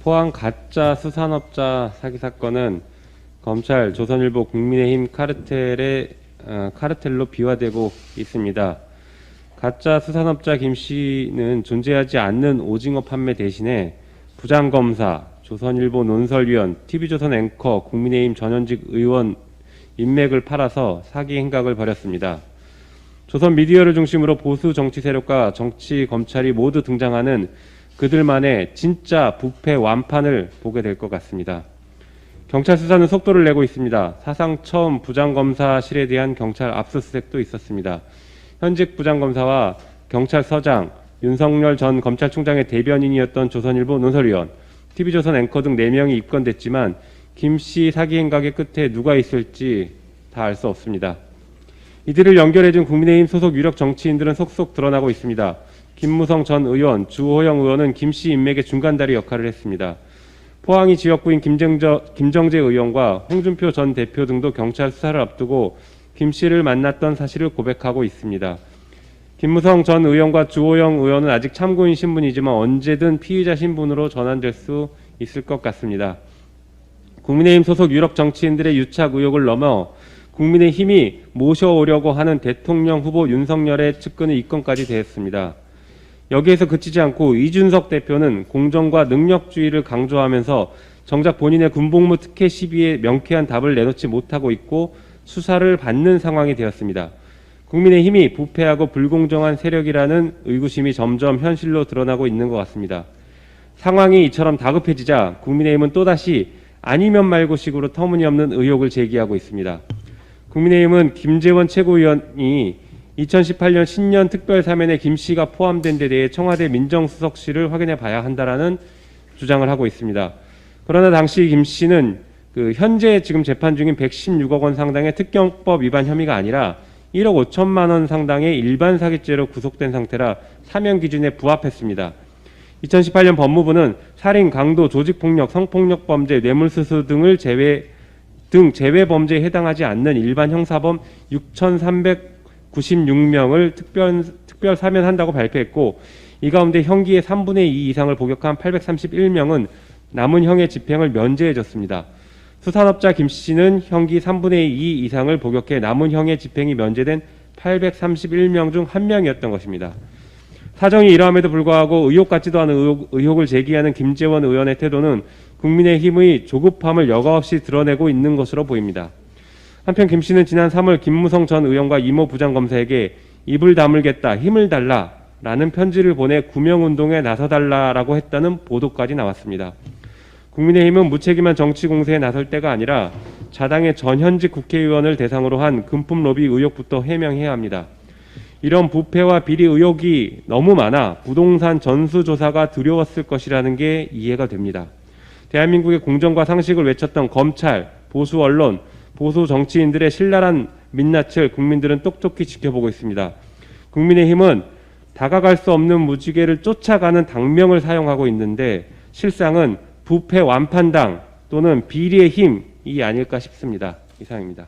포항 가짜 수산업자 사기 사건은 검찰, 조선일보, 국민의힘 카르텔로 비화되고 있습니다. 가짜 수산업자 김 씨는 존재하지 않는 오징어 판매 대신에 부장검사, 조선일보 논설위원, TV조선 앵커, 국민의힘 전현직 의원 인맥을 팔아서 사기 행각을 벌였습니다. 조선 미디어를 중심으로 보수 정치 세력과 정치 검찰이 모두 등장하는 그들만의 진짜 부패 완판을 보게 될 것 같습니다. 경찰 수사는 속도를 내고 있습니다. 사상 처음 부장검사실에 대한 경찰 압수수색도 있었습니다. 현직 부장검사와 경찰서장, 윤석열 전 검찰총장의 대변인이었던 조선일보 논설위원, TV조선 앵커 등 4명이 입건됐지만 김 씨 사기 행각의 끝에 누가 있을지 다 알 수 없습니다. 이들을 연결해준 국민의힘 소속 유력 정치인들은 속속 드러나고 있습니다. 김무성 전 의원, 주호영 의원은 김 씨 인맥의 중간다리 역할을 했습니다. 포항이 지역구인 김정재 의원과 홍준표 전 대표 등도 경찰 수사를 앞두고 김 씨를 만났던 사실을 고백하고 있습니다. 김무성 전 의원과 주호영 의원은 아직 참고인 신분이지만 언제든 피의자 신분으로 전환될 수 있을 것 같습니다. 국민의힘 소속 유력 정치인들의 유착 의혹을 넘어 국민의힘이 모셔오려고 하는 대통령 후보 윤석열의 측근의 입건까지 되었습니다. 여기에서 그치지 않고 이준석 대표는 공정과 능력주의를 강조하면서 정작 본인의 군복무 특혜 시비에 명쾌한 답을 내놓지 못하고 있고 수사를 받는 상황이 되었습니다. 국민의힘이 부패하고 불공정한 세력이라는 의구심이 점점 현실로 드러나고 있는 것 같습니다. 상황이 이처럼 다급해지자 국민의힘은 또다시 아니면 말고식으로 터무니없는 의혹을 제기하고 있습니다. 국민의힘은 김재원 최고위원이 2018년 신년 특별사면에 김 씨가 포함된 데 대해 청와대 민정수석실을 확인해 봐야 한다라는 주장을 하고 있습니다. 그러나 당시 김 씨는 현재 지금 재판 중인 116억 원 상당의 특경법 위반 혐의가 아니라 1억 5천만 원 상당의 일반 사기죄로 구속된 상태라 사면 기준에 부합했습니다. 2018년 법무부는 살인, 강도, 조직폭력, 성폭력 범죄, 뇌물수수 등을 제외 범죄에 해당하지 않는 일반 형사범 6,396명을 특별 사면한다고 발표했고, 이 가운데 형기의 3분의 2 이상을 복역한 831명은 남은 형의 집행을 면제해줬습니다. 수산업자 김 씨는 형기 3분의 2 이상을 복역해 남은 형의 집행이 면제된 831명 중 1명이었던 것입니다. 사정이 이러함에도 불구하고 의혹 같지도 않은 의혹을 제기하는 김재원 의원의 태도는 국민의힘의 조급함을 여과없이 드러내고 있는 것으로 보입니다. 한편 김 씨는 지난 3월 김무성 전 의원과 이모 부장검사에게 입을 다물겠다, 힘을 달라 라는 편지를 보내 구명운동에 나서달라라고 했다는 보도까지 나왔습니다. 국민의힘은 무책임한 정치 공세에 나설 때가 아니라 자당의 전현직 국회의원을 대상으로 한 금품 로비 의혹부터 해명해야 합니다. 이런 부패와 비리 의혹이 너무 많아 부동산 전수조사가 두려웠을 것이라는 게 이해가 됩니다. 대한민국의 공정과 상식을 외쳤던 검찰, 보수 언론, 보수 정치인들의 신랄한 민낯을 국민들은 똑똑히 지켜보고 있습니다. 국민의힘은 다가갈 수 없는 무지개를 쫓아가는 당명을 사용하고 있는데 실상은 부패 완판당 또는 비리의 힘이 아닐까 싶습니다. 이상입니다.